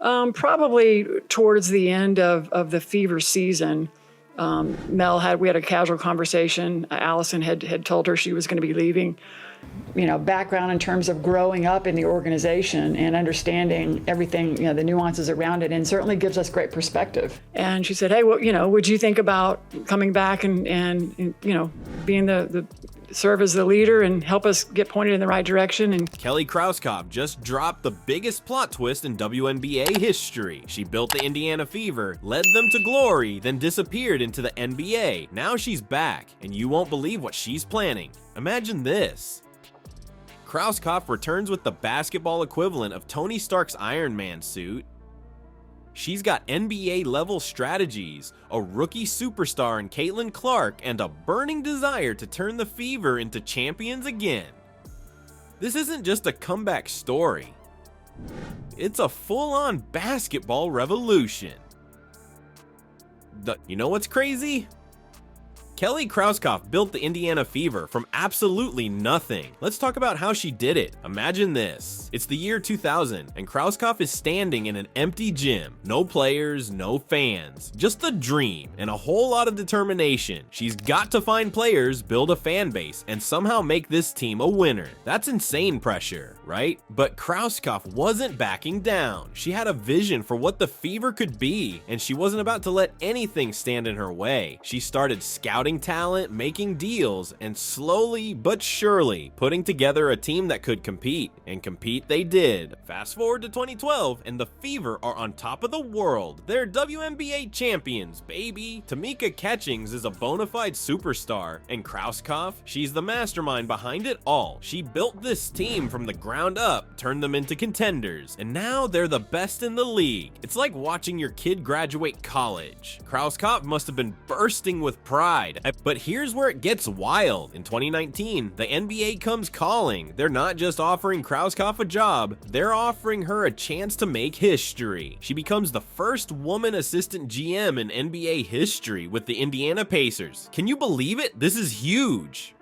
Probably towards the end of the fever season. We had a casual conversation. Allison had told her she was going to be leaving. Background in terms of growing up in the organization and understanding everything, the nuances around it, and certainly gives us great perspective. And she said, hey, well, would you think about coming back and being the serve as the leader and help us get pointed in the right direction? And Kelly Krauskopf just dropped the biggest plot twist in WNBA history. She built the Indiana Fever, led them to glory, then disappeared into the NBA. Now she's back, and you won't believe what she's planning. Imagine this. Krauskopf returns with the basketball equivalent of Tony Stark's Iron Man suit. She's got NBA-level strategies, a rookie superstar in Caitlin Clark, and a burning desire to turn the Fever into champions again. This isn't just a comeback story. It's a full-on basketball revolution. You know what's crazy? Kelly Krauskopf built the Indiana Fever from absolutely nothing. Let's talk about how she did it. Imagine this. It's the year 2000, and Krauskopf is standing in an empty gym. No players, no fans. Just a dream and a whole lot of determination. She's got to find players, build a fan base, and somehow make this team a winner. That's insane pressure, right? But Krauskopf wasn't backing down. She had a vision for what the Fever could be, and she wasn't about to let anything stand in her way. She started scouting talent, making deals, and slowly but surely putting together a team that could compete, and compete they did. Fast forward to 2012, and the Fever are on top of the world. They're WNBA champions, baby. Tamika Catchings is a bona fide superstar, and Krauskopf, she's the mastermind behind it all. She built this team from the ground up, turned them into contenders, and now they're the best in the league. It's like watching your kid graduate college. Krauskopf must have been bursting with pride. But here's where it gets wild. In 2019, the NBA comes calling. They're not just offering Krauskopf a job, they're offering her a chance to make history. She becomes the first woman assistant GM in NBA history with the Indiana Pacers. Can you believe it? This is huge.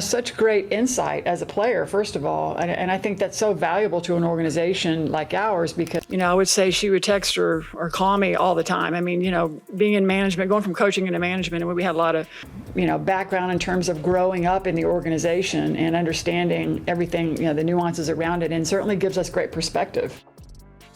Such great insight as a player, first of all. And I think that's so valuable to an organization like ours because, I would say she would text or call me all the time. I mean, being in management, going from coaching into management, and we had a lot of, background in terms of growing up in the organization and understanding everything, the nuances around it, and certainly gives us great perspective.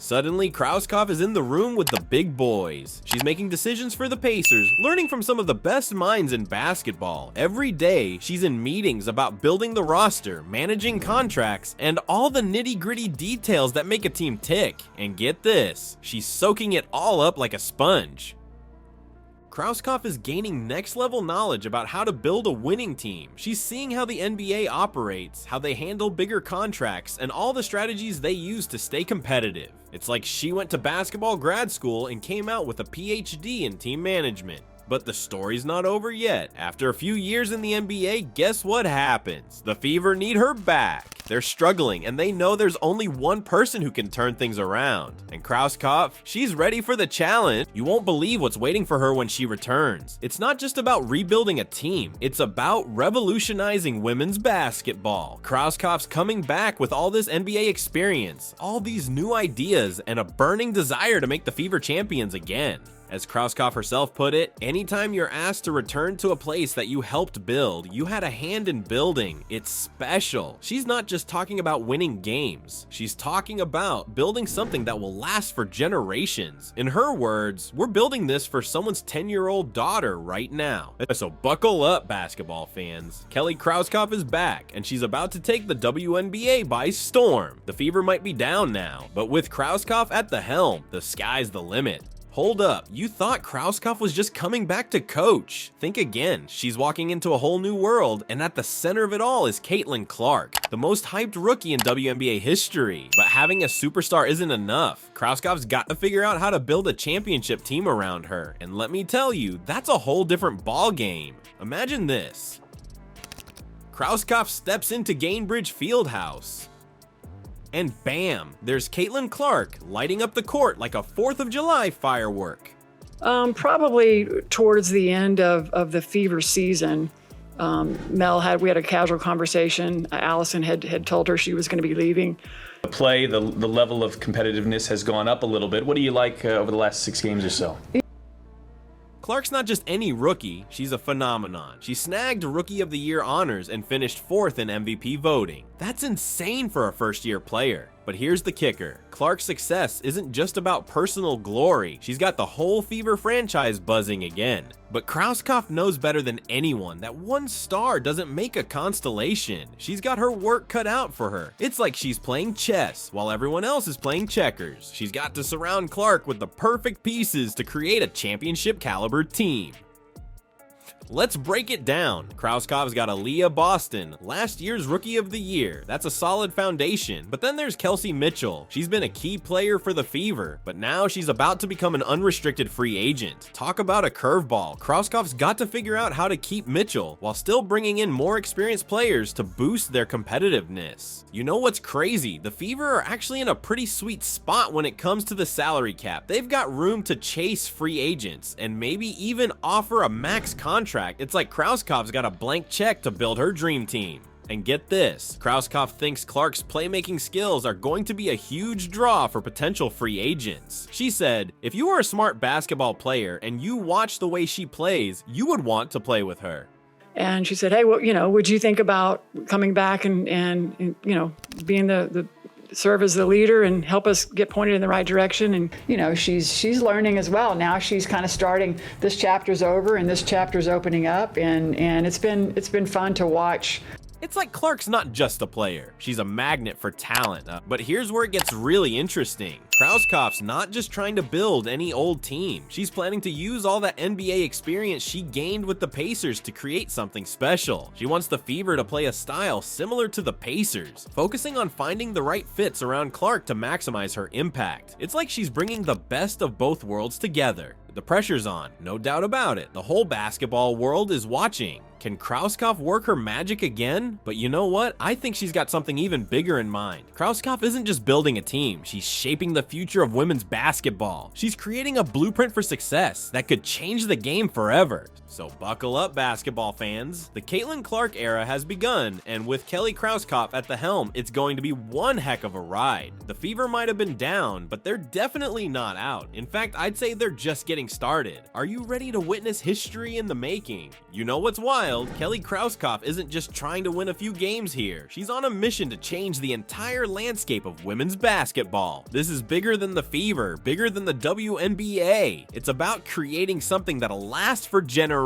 Suddenly, Krauskopf is in the room with the big boys. She's making decisions for the Pacers, learning from some of the best minds in basketball. Every day, she's in meetings about building the roster, managing contracts, and all the nitty-gritty details that make a team tick. And get this, she's soaking it all up like a sponge. Krauskopf is gaining next-level knowledge about how to build a winning team. She's seeing how the NBA operates, how they handle bigger contracts, and all the strategies they use to stay competitive. It's like she went to basketball grad school and came out with a PhD in team management. But the story's not over yet. After a few years in the NBA, guess what happens? The Fever need her back. They're struggling, and they know there's only one person who can turn things around. And Krauskopf, she's ready for the challenge. You won't believe what's waiting for her when she returns. It's not just about rebuilding a team. It's about revolutionizing women's basketball. Krauskopf's coming back with all this NBA experience, all these new ideas, and a burning desire to make the Fever champions again. As Krauskopf herself put it, anytime you're asked to return to a place that you helped build, you had a hand in building, it's special. She's not just talking about winning games. She's talking about building something that will last for generations. In her words, we're building this for someone's 10-year-old daughter right now. So buckle up, basketball fans. Kelly Krauskopf is back, and she's about to take the WNBA by storm. The Fever might be down now, but with Krauskopf at the helm, the sky's the limit. Hold up, you thought Krauskopf was just coming back to coach. Think again, she's walking into a whole new world, and at the center of it all is Caitlin Clark, the most hyped rookie in WNBA history. But having a superstar isn't enough. Krauskopf's got to figure out how to build a championship team around her, and let me tell you, that's a whole different ball game. Imagine this. Krauskopf steps into Gainbridge Fieldhouse. And bam, there's Caitlin Clark lighting up the court like a 4th of July firework. Probably towards the end of the fever season. we had a casual conversation. Allison had told her she was going to be leaving. The level of competitiveness has gone up a little bit. What do you like over the last 6 games or so? Clark's not just any rookie, she's a phenomenon. She snagged Rookie of the Year honors and finished 4th in MVP voting. That's insane for a first-year player. But here's the kicker. Clark's success isn't just about personal glory. She's got the whole Fever franchise buzzing again. But Krauskopf knows better than anyone that one star doesn't make a constellation. She's got her work cut out for her. It's like she's playing chess while everyone else is playing checkers. She's got to surround Clark with the perfect pieces to create a championship caliber team. Let's break it down. Krauskopf's got Aaliyah Boston, last year's Rookie of the Year. That's a solid foundation. But then there's Kelsey Mitchel. She's been a key player for the Fever, but now she's about to become an unrestricted free agent. Talk about a curveball. Krauskopf's got to figure out how to keep Mitchell while still bringing in more experienced players to boost their competitiveness. You know what's crazy? The Fever are actually in a pretty sweet spot when it comes to the salary cap. They've got room to chase free agents and maybe even offer a max contract. It's like Krauskopf's got a blank check to build her dream team. And get this, Krauskopf thinks Clark's playmaking skills are going to be a huge draw for potential free agents. She said, if you are a smart basketball player and you watch the way she plays, you would want to play with her. And she said, hey, well, would you think about coming back and being the serve as the leader and help us get pointed in the right direction? And she's learning as well. Now she's kind of starting, this chapter's over and this chapter's opening up, and it's been fun to watch. It's like Clark's not just a player, she's a magnet for talent. But here's where it gets really interesting. Krauskopf's not just trying to build any old team. She's planning to use all that NBA experience she gained with the Pacers to create something special. She wants the Fever to play a style similar to the Pacers, focusing on finding the right fits around Clark to maximize her impact. It's like she's bringing the best of both worlds together. The pressure's on, no doubt about it. The whole basketball world is watching. Can Krauskopf work her magic again? But you know what? I think she's got something even bigger in mind. Krauskopf isn't just building a team, she's shaping the future of women's basketball. She's creating a blueprint for success that could change the game forever. So buckle up, basketball fans. The Caitlin Clark era has begun, and with Kelly Krauskopf at the helm, it's going to be one heck of a ride. The Fever might have been down, but they're definitely not out. In fact, I'd say they're just getting started. Are you ready to witness history in the making? You know what's wild? Kelly Krauskopf isn't just trying to win a few games here. She's on a mission to change the entire landscape of women's basketball. This is bigger than the Fever, bigger than the WNBA. It's about creating something that'll last for generations.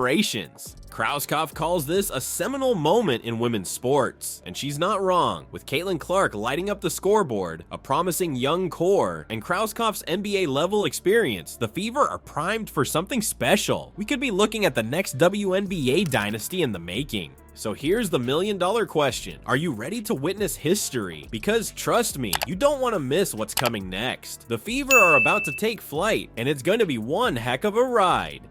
Krauskopf calls this a seminal moment in women's sports, and she's not wrong. With Caitlin Clark lighting up the scoreboard, a promising young core, and Krauskopf's NBA-level experience, the Fever are primed for something special. We could be looking at the next WNBA dynasty in the making. So here's the million-dollar question. Are you ready to witness history? Because trust me, you don't want to miss what's coming next. The Fever are about to take flight, and it's going to be one heck of a ride.